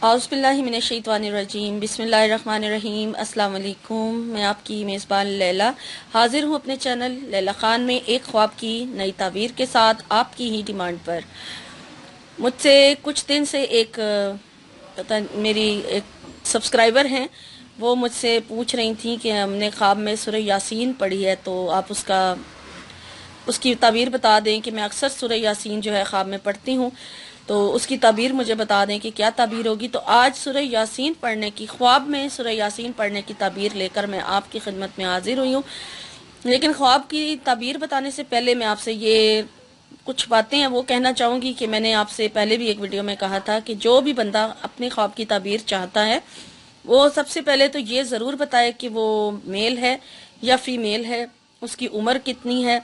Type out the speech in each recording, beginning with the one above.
اعوذ باللہ من الشیطان الرجیم بسم اللہ الرحمن الرحیم۔ السلام علیکم، میں آپ کی میزبان لیلا حاضر ہوں اپنے چینل لیلا خان میں ایک خواب کی نئی تعبیر کے ساتھ آپ کی ہی ڈیمانڈ پر۔ مجھ سے کچھ دن سے میری ایک سبسکرائبر ہیں، وہ مجھ سے پوچھ رہی تھیں کہ ہم نے خواب میں سورہ یاسین پڑھی ہے تو آپ اس کی تعبیر بتا دیں کہ میں اکثر سورہ یاسین جو ہے خواب میں پڑھتی ہوں، تو اس کی تعبیر مجھے بتا دیں کہ کیا تعبیر ہوگی۔ تو آج سورہ یاسین پڑھنے کی، خواب میں سورہ یاسین پڑھنے کی تعبیر لے کر میں آپ کی خدمت میں حاضر ہوئی ہوں۔ لیکن خواب کی تعبیر بتانے سے پہلے میں آپ سے یہ کچھ باتیں ہیں وہ کہنا چاہوں گی کہ میں نے آپ سے پہلے بھی ایک ویڈیو میں کہا تھا کہ جو بھی بندہ اپنے خواب کی تعبیر چاہتا ہے وہ سب سے پہلے تو یہ ضرور بتائے کہ وہ میل ہے یا فیمیل ہے، اس کی عمر کتنی ہے،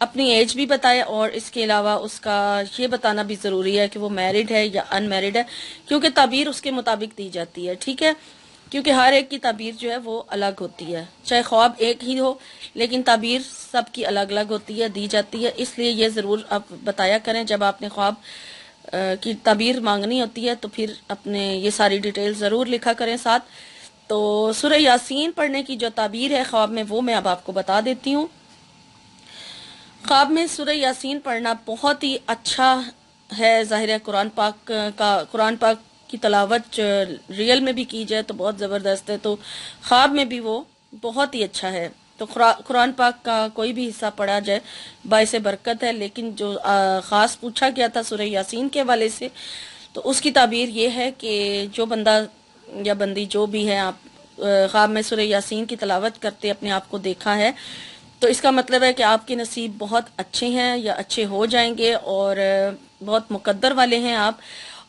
اپنی ایج بھی بتائے، اور اس کے علاوہ اس کا یہ بتانا بھی ضروری ہے کہ وہ میرڈ ہے یا ان میرڈ ہے، کیونکہ تعبیر اس کے مطابق دی جاتی ہے، ٹھیک ہے؟ کیونکہ ہر ایک کی تعبیر جو ہے وہ الگ ہوتی ہے، چاہے خواب ایک ہی ہو لیکن تعبیر سب کی الگ الگ ہوتی ہے، دی جاتی ہے۔ اس لیے یہ ضرور آپ بتایا کریں جب آپ نے خواب کی تعبیر مانگنی ہوتی ہے، تو پھر اپنے یہ ساری ڈیٹیل ضرور لکھا کریں ساتھ۔ تو سورہ یاسین پڑھنے کی جو تعبیر ہے خواب میں، وہ میں اب آپ کو بتا دیتی ہوں۔ خواب میں سورہ یاسین پڑھنا بہت ہی اچھا ہے، ظاہر ہے قرآن پاک کی تلاوت ریئل میں بھی کی جائے تو بہت زبردست ہے، تو خواب میں بھی وہ بہت ہی اچھا ہے۔ تو قرآن پاک کا کوئی بھی حصہ پڑھا جائے باعث برکت ہے، لیکن جو خاص پوچھا گیا تھا سورہ یاسین کے حوالے سے، تو اس کی تعبیر یہ ہے کہ جو بندہ یا بندی جو بھی ہے، آپ خواب میں سورہ یاسین کی تلاوت کرتے اپنے آپ کو دیکھا ہے، تو اس کا مطلب ہے کہ آپ کے نصیب بہت اچھے ہیں یا اچھے ہو جائیں گے، اور بہت مقدر والے ہیں آپ،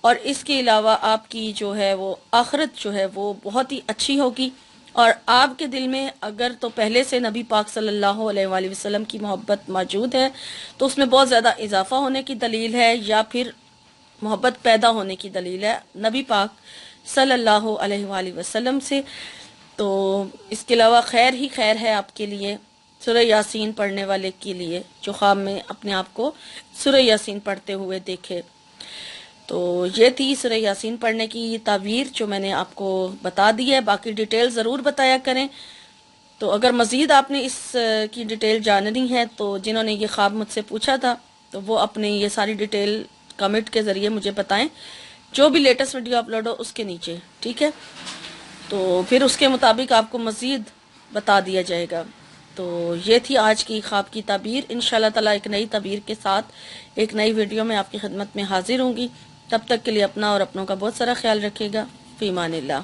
اور اس کے علاوہ آپ کی جو ہے وہ آخرت جو ہے وہ بہت ہی اچھی ہوگی، اور آپ کے دل میں اگر تو پہلے سے نبی پاک صلی اللہ علیہ وآلہ وسلم کی محبت موجود ہے تو اس میں بہت زیادہ اضافہ ہونے کی دلیل ہے، یا پھر محبت پیدا ہونے کی دلیل ہے نبی پاک صلی اللہ علیہ وآلہ وسلم سے۔ تو اس کے علاوہ خیر ہی خیر ہے آپ کے لیے، سورہ یاسین پڑھنے والے کے لیے جو خواب میں اپنے آپ کو سورہ یاسین پڑھتے ہوئے دیکھے۔ تو یہ تھی سورہ یاسین پڑھنے کی تعبیر جو میں نے آپ کو بتا دی ہے، باقی ڈیٹیل ضرور بتایا کریں۔ تو اگر مزید آپ نے اس کی ڈیٹیل جاننی ہے تو جنہوں نے یہ خواب مجھ سے پوچھا تھا تو وہ اپنے یہ ساری ڈیٹیل کمنٹ کے ذریعے مجھے بتائیں، جو بھی لیٹسٹ ویڈیو اپلوڈ ہو اس کے نیچے، ٹھیک ہے؟ تو پھر اس کے مطابق آپ کو مزید بتا دیا جائے گا۔ تو یہ تھی آج کی خواب کی تعبیر۔ انشاءاللہ تعالیٰ ایک نئی تعبیر کے ساتھ ایک نئی ویڈیو میں آپ کی خدمت میں حاضر ہوں گی۔ تب تک کے لیے اپنا اور اپنوں کا بہت سارا خیال رکھیے گا۔ فی امان اللہ۔